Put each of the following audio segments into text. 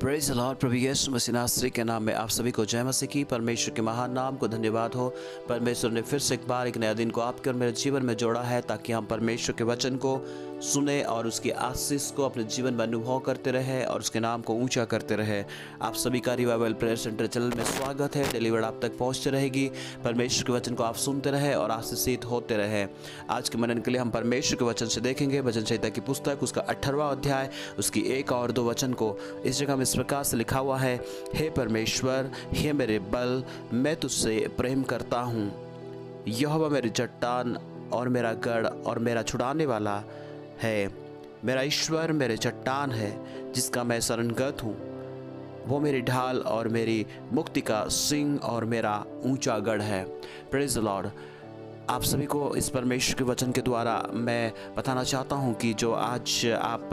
Praise the lord. प्रभु यीशु मसीह नासरी के नाम में आप सभी को जय मसीह की। परमेश्वर के महान नाम को धन्यवाद हो। परमेश्वर ने फिर से एक बार एक नया दिन को आपके और मेरे जीवन में जोड़ा है ताकि हम परमेश्वर के वचन को सुने और उसकी आशीष को अपने जीवन में अनुभव करते रहे और उसके नाम को ऊंचा करते रहे। आप सभी का रिवाइवल प्रेयर सेंटर चैनल में स्वागत है। डिलीवर्ड आप तक पहुंचते रहेगी। परमेश्वर के वचन को आप सुनते रहे और आशीषित होते रहे। आज के मनन के लिए हम परमेश्वर के वचन से देखेंगे वचन संहिता की पुस्तक उसका 18वां अध्याय उसकी 1 और 2 वचन को। इस जगह में इस प्रकार से लिखा हुआ है, हे परमेश्वर, हे मेरे बल, मैं तुझसे प्रेम करता हूँ। यहोवा मेरी चट्टान और मेरा गढ़ और मेरा छुड़ाने वाला है। मेरा ईश्वर मेरे चट्टान है जिसका मैं शरणगत हूँ। वो मेरी ढाल और मेरी मुक्ति का सिंह और मेरा ऊंचा गढ़ है। Praise the Lord. आप सभी को इस परमेश्वर के वचन के द्वारा मैं बताना चाहता हूँ कि जो आज आप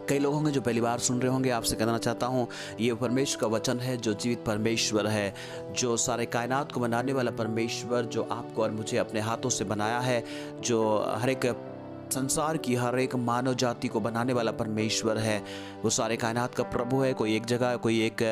कई लोग होंगे जो पहली बार सुन रहे होंगे, आपसे कहना चाहता हूँ ये परमेश्वर का वचन है जो जीवित परमेश्वर है, जो सारे कायनात को बनाने वाला परमेश्वर, जो आपको और मुझे अपने हाथों से बनाया है, जो हर एक संसार की हर एक मानव जाति को बनाने वाला परमेश्वर है। वो सारे कायनात का प्रभु है। कोई एक जगह, कोई एक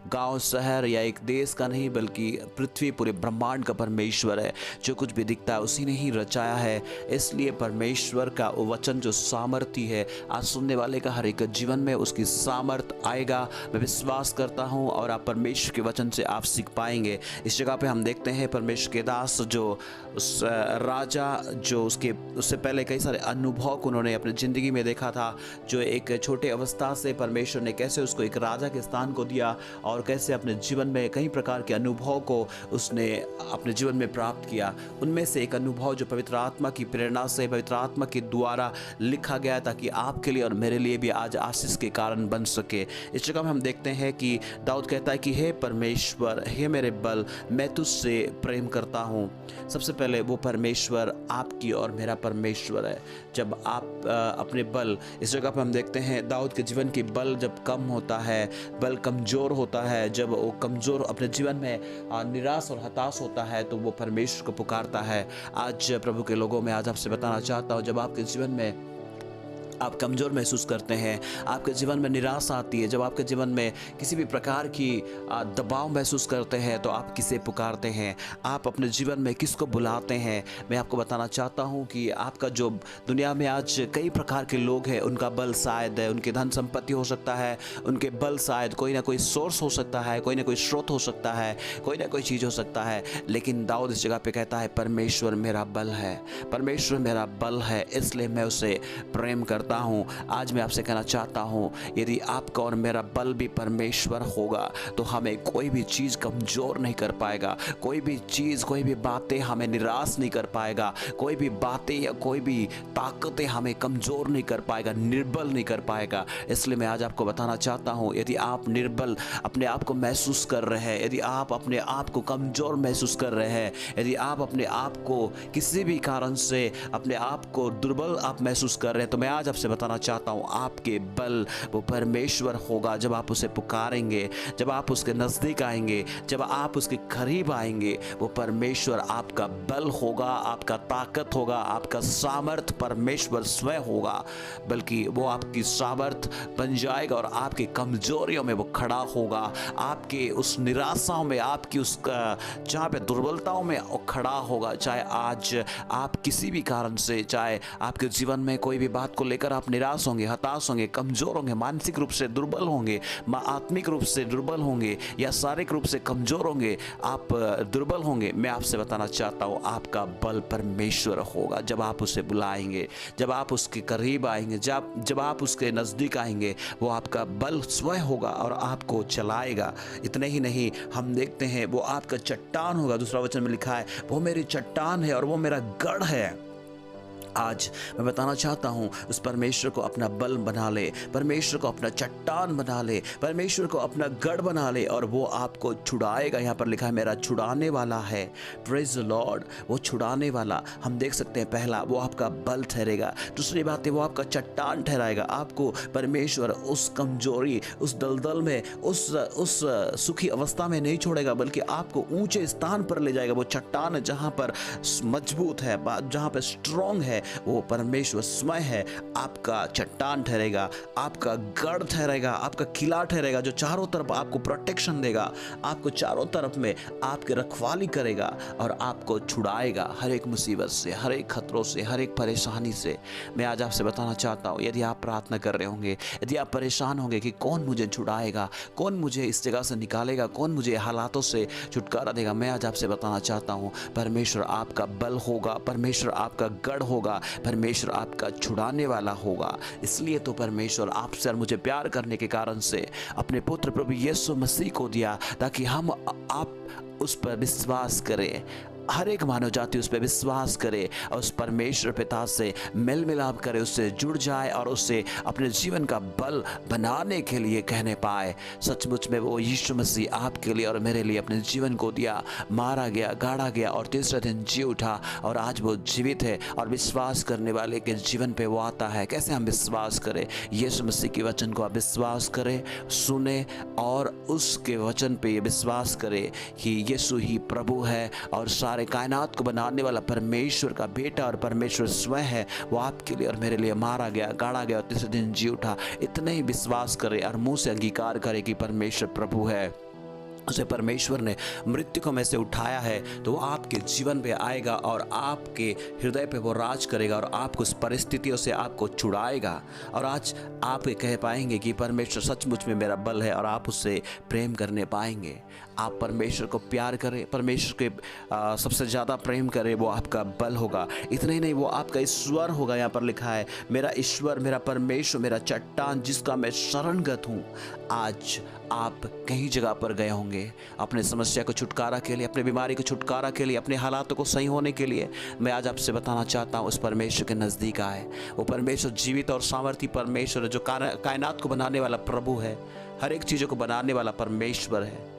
गांव, शहर या एक देश का नहीं, बल्कि पृथ्वी, पूरे ब्रह्मांड का परमेश्वर है। जो कुछ भी दिखता है उसी ने ही रचाया है। इसलिए परमेश्वर का वो वचन जो सामर्थ्य है, आज सुनने वाले का हर एक जीवन में उसकी सामर्थ आएगा। मैं विश्वास करता हूँ और आप परमेश्वर के वचन से आप सीख पाएंगे। इस जगह पे हम देखते हैं परमेश्वर के दास जो उस राजा जो उससे पहले कई सारे अनुभव को उन्होंने अपनी ज़िंदगी में देखा था, जो एक छोटे अवस्था से परमेश्वर ने कैसे उसको एक राजा के स्थान को दिया और कैसे अपने जीवन में कई प्रकार के अनुभव को उसने अपने जीवन में प्राप्त किया। उनमें से एक अनुभव जो पवित्र आत्मा की प्रेरणा से, पवित्र आत्मा के द्वारा लिखा गया ताकि आपके लिए और मेरे लिए भी आज आशीष के कारण बन सके। इस जगह में हम देखते हैं कि दाऊद कहता है कि हे परमेश्वर, हे मेरे बल, मैं तुझसे प्रेम करता हूँ। सबसे पहले वो परमेश्वर आपकी और मेरा परमेश्वर है। जब आप अपने बल, इस जगह पर हम देखते हैं दाऊद के जीवन की बल जब कम होता है, बल कमज़ोर होता है, जब वो कमज़ोर अपने जीवन में निराश और हताश होता है तो वो परमेश्वर को पुकारता है। आज प्रभु के लोगों में आज आपसे बताना चाहता हूँ, जब आपके जीवन में आप कमज़ोर महसूस करते हैं, आपके जीवन में निराशा आती है, जब आपके जीवन में किसी भी प्रकार की दबाव महसूस करते हैं तो आप किसे पुकारते हैं? आप अपने जीवन में किसको बुलाते हैं? मैं आपको बताना चाहता हूं कि आपका जो दुनिया में आज कई प्रकार के लोग हैं, उनका बल शायद है, उनकी धन संपत्ति हो सकता है, उनके बल शायद कोई ना कोई सोर्स हो सकता है, कोई ना कोई स्रोत हो सकता है, कोई ना कोई चीज़ हो सकता है। लेकिन दाऊद इस जगह पे कहता है परमेश्वर मेरा बल है, परमेश्वर मेरा बल है, इसलिए मैं उसे प्रेम करता हूं। आज मैं आपसे कहना चाहता हूं, यदि आपका और मेरा बल भी परमेश्वर होगा तो हमें कोई भी चीज़ कमज़ोर नहीं कर पाएगा, कोई भी चीज़, कोई भी बातें हमें निराश नहीं कर पाएगा, कोई भी बातें या कोई भी ताकतें हमें कमज़ोर नहीं कर पाएगा, निर्बल नहीं कर पाएगा। इसलिए मैं आज आपको बताना चाहता हूं, यदि आप निर्बल अपने आप को महसूस कर रहे हैं, यदि आप अपने आप को कमज़ोर महसूस कर रहे हैं, यदि आप अपने आप को किसी भी कारण से अपने आप को दुर्बल आप महसूस कर रहे हैं, तो मैं आज आपसे बताना चाहता हूं, आपके बल वो परमेश्वर होगा। जब आप उसे पुकारेंगे, जब आप उसके नज़दीक आएंगे, जब आप उसके करीब आएंगे, वो परमेश्वर आपका बल होगा, आपका ताकत होगा, आपका सामर्थ परमेश्वर स्वयं होगा। बल्कि वो आपकी सामर्थ बन जाएगा और आपकी कमजोरियों में वो खड़ा होगा, आपके उस निराशाओं में, आपकी उस जहाँ पे दुर्बलताओं में वो खड़ा होगा। चाहे आज आप किसी भी कारण से, चाहे आपके जीवन में कोई भी बात को लेकर आप निराश होंगे, हताश होंगे, कमज़ोर होंगे, मानसिक रूप से दुर्बल होंगे, आत्मिक रूप से दुर्बल होंगे या शारीरिक रूप से कमज़ोर होंगे, आप दुर्बल होंगे, मैं आपसे बताना चाहता हूँ आपका बल परमेश्वर होगा। जब आप उसे बुलाएंगे, जब आप उसके करीब आएंगे, जब आप उसके नज़दीक आएंगे, वो आपका बल स्वयं होगा और आपको चलाएगा। इतने ही नहीं, हम देखते हैं वो आपका चट्टान होगा। दूसरा वचन में लिखा है वो मेरी चट्टान है और वो मेरा गढ़ है। आज मैं बताना चाहता हूँ, उस परमेश्वर को अपना बल बना ले, परमेश्वर को अपना चट्टान बना ले, परमेश्वर को अपना गढ़ बना ले और वो आपको छुड़ाएगा। यहाँ पर लिखा है मेरा छुड़ाने वाला है। Praise the Lord. वो छुड़ाने वाला हम देख सकते हैं, पहला वो आपका बल ठहरेगा, दूसरी बात है वो आपका चट्टान ठहराएगा। आपको परमेश्वर उस कमजोरी, उस दलदल में, उस सुखी अवस्था में नहीं छोड़ेगा, बल्कि आपको ऊंचे स्थान पर ले जाएगा। वो चट्टान है जहाँ पर मजबूत है, जहाँ पर स्ट्रॉन्ग है, है वो परमेश्वर स्वयं है, आपका चट्टान ठहरेगा, आपका गढ़ ठहरेगा, आपका किला ठहरेगा, जो चारों तरफ आपको प्रोटेक्शन देगा, आपको चारों तरफ में आपकी रखवाली करेगा और आपको छुड़ाएगा हर एक मुसीबत से, हर एक खतरों से, हर एक परेशानी से। मैं आज आपसे बताना चाहता हूँ, यदि आप प्रार्थना कर रहे होंगे, यदि आप परेशान होंगे कि कौन मुझे छुड़ाएगा, कौन मुझे इस जगह से निकालेगा, कौन मुझे हालातों से छुटकारा देगा, मैं आज आपसे बताना चाहता हूँ परमेश्वर आपका बल होगा, परमेश्वर आपका गढ़ होगा, परमेश्वर आपका छुड़ाने वाला होगा। इसलिए तो परमेश्वर आपसे और मुझे प्यार करने के कारण से अपने पुत्र प्रभु यीशु मसीह को दिया, ताकि हम आप उस पर विश्वास करें, हर एक मानव जाति उस पर विश्वास करे और उस परमेश्वर पिता से मेल मिलाप करे, उससे जुड़ जाए और उससे अपने जीवन का बल बनाने के लिए कहने पाए। सचमुच में वो यीशु मसीह आपके लिए और मेरे लिए अपने जीवन को दिया, मारा गया, गाड़ा गया और तीसरे दिन जी उठा और आज वो जीवित है और विश्वास करने वाले के जीवन पे वो आता है। कैसे हम विश्वास करें? यीशु मसीह के वचन को आप विश्वास करें, सुने और उसके वचन पे विश्वास करें कि यीशु ही प्रभु है और सारे कायनात को बनाने वाला परमेश्वर का बेटा और परमेश्वर स्वयं है। वो आपके लिए और मेरे लिए मारा गया, गाड़ा गया और तीसरे दिन जी उठा। इतने ही विश्वास करे और मुंह से अंगीकार करे कि परमेश्वर प्रभु है, उसे परमेश्वर ने मृत्यु में से उठाया है, तो वो आपके जीवन पे आएगा और आपके हृदय पे वो राज करेगा और आपको उस परिस्थितियों से आपको छुड़ाएगा। और आज आप ये कह पाएंगे कि परमेश्वर सचमुच में मेरा बल है और आप उससे प्रेम करने पाएंगे। आप परमेश्वर को प्यार करें, परमेश्वर के सबसे ज़्यादा प्रेम करें, वो आपका बल होगा। इतना ही नहीं, वो आपका ईश्वर होगा। यहाँ पर लिखा है, मेरा ईश्वर, मेरा परमेश्वर, मेरा चट्टान जिसका मैं शरणगत हूँ। आज आप कहीं जगह पर गए होंगे अपने समस्या को छुटकारा के लिए, अपने बीमारी को छुटकारा के लिए, अपने हालातों को सही होने के लिए। मैं आज आपसे बताना चाहता हूँ, उस परमेश्वर के नज़दीक आए। वो परमेश्वर जीवित और सामर्थी परमेश्वर है, जो कायनात को बनाने वाला प्रभु है, हर एक चीज़ों को बनाने वाला परमेश्वर है।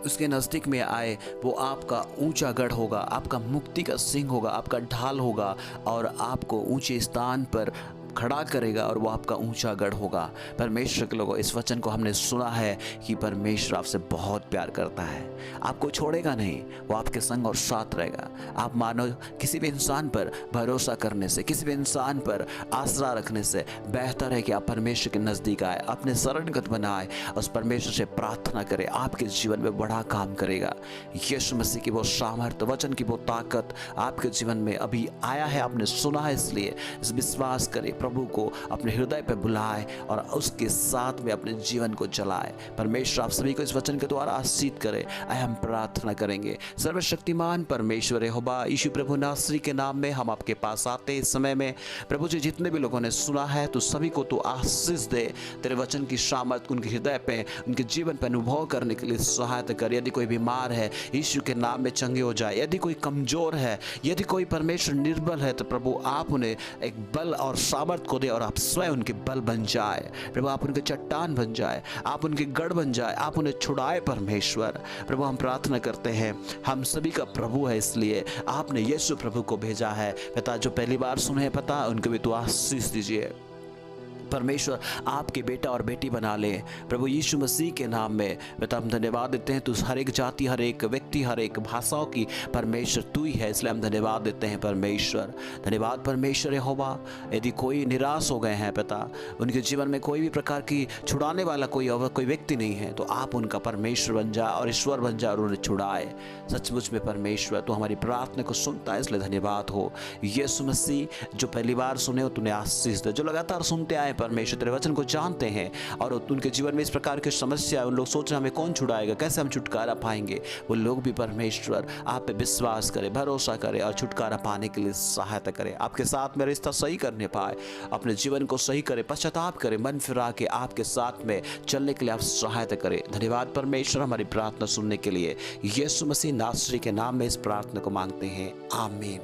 उसके नज़दीक में आए, वो आपका ऊंचा गढ़ होगा, आपका मुक्ति का सिंह होगा, आपका ढाल होगा और आपको ऊंचे स्थान पर खड़ा करेगा और वो आपका ऊंचा गढ़ होगा। परमेश्वर के लोगों, इस वचन को हमने सुना है कि परमेश्वर आपसे बहुत प्यार करता है, आपको छोड़ेगा नहीं, वो आपके संग और साथ रहेगा। आप मानो किसी भी इंसान पर भरोसा करने से, किसी भी इंसान पर आसरा रखने से बेहतर है कि आप परमेश्वर के नज़दीक आए, अपने शरणगत बनाए, उस परमेश्वर से प्रार्थना करें, आपके जीवन में बड़ा काम करेगा। यीशु मसीह की वो सामर्थ, वचन की वो ताकत आपके जीवन में अभी आया है, आपने सुना है, इसलिए इस विश्वास करें, प्रभु को अपने हृदय पर बुलाए और उसके साथ में अपने जीवन को चलाए। परमेश्वर आप सभी को इस वचन के द्वारा आशीष करे। आए हम प्रार्थना करेंगे। सर्वशक्तिमान परमेश्वर यहोवा यीशु प्रभु नासरी के नाम में हम आपके पास आते इस समय में। प्रभु जी, जितने भी लोगों ने सुना है तो सभी को तो आशीष दे, तेरे वचन की सामर्थ उनके हृदय पे, उनके जीवन पर अनुभव करने के लिए सहायता कर। यदि कोई बीमार है, यीशु के नाम में चंगे हो जाए। यदि कोई कमजोर है, यदि कोई परमेश्वर निर्बल है, तो प्रभु आप उन्हें एक बल और सामर्थ को दे और आप स्वयं उनके बल बन जाए। प्रभु आप उनके चट्टान बन जाए, आप उनके गढ़ बन जाए, आप उन्हें छुड़ाए। परमेश्वर प्रभु हम प्रार्थना करते हैं, हम सभी का प्रभु है, इसलिए आपने यीशु प्रभु को भेजा है। पिता, जो पहली बार सुने हैं पिता, उनको भी तो आशीष दीजिए। परमेश्वर आपके बेटा और बेटी बना ले प्रभु यीशु मसीह के नाम में। पिता हम धन्यवाद देते हैं, तू हर एक जाति, हर एक व्यक्ति, हर एक भाषाओं की परमेश्वर तू ही है, इसलिए हम धन्यवाद देते हैं परमेश्वर। धन्यवाद परमेश्वर यहोवा। यदि कोई निराश हो गए हैं पिता, उनके जीवन में कोई भी प्रकार की छुड़ाने वाला कोई व्यक्ति नहीं है, तो आप उनका परमेश्वर बन जाए और ईश्वर बन जाए और उन्हें छुड़ाए। सचमुच में परमेश्वर तो हमारी प्रार्थना को सुनता है, इसलिए धन्यवाद हो। यीशु मसीह, जो पहली बार सुने हो तूने आशीष दे, जो लगातार सुनते आए परमेश्वर तेरे वचन को जानते हैं और उनके जीवन में इस प्रकार की समस्या, उन लोग सोच रहे हमें कौन छुड़ाएगा, कैसे हम छुटकारा पाएंगे, वो लोग भी परमेश्वर आप पे विश्वास करें, भरोसा करें और छुटकारा पाने के लिए सहायता करें। आपके साथ में रिश्ता सही करने पाए, अपने जीवन को सही करें, पश्चाताप करें, मन फिरा के आपके साथ में चलने के लिए आप सहायता करें। धन्यवाद परमेश्वर हमारी प्रार्थना सुनने के लिए। यीशु मसीह नासरी के नाम में इस प्रार्थना को मांगते हैं, आमीन।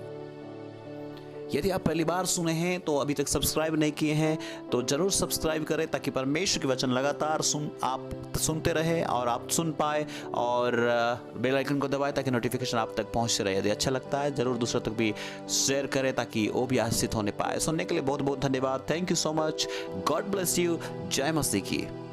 यदि आप पहली बार सुने हैं तो अभी तक सब्सक्राइब नहीं किए हैं तो जरूर सब्सक्राइब करें, ताकि परमेश्वर के वचन लगातार आप सुनते रहे और आप सुन पाए, और बेल आइकन को दबाएं ताकि नोटिफिकेशन आप तक पहुंचते रहे। यदि अच्छा लगता है जरूर दूसरों तक भी शेयर करें ताकि वो भी आशीषित होने पाए। सुनने के लिए बहुत बहुत धन्यवाद। Thank you so much. God bless you. जय मसीह की।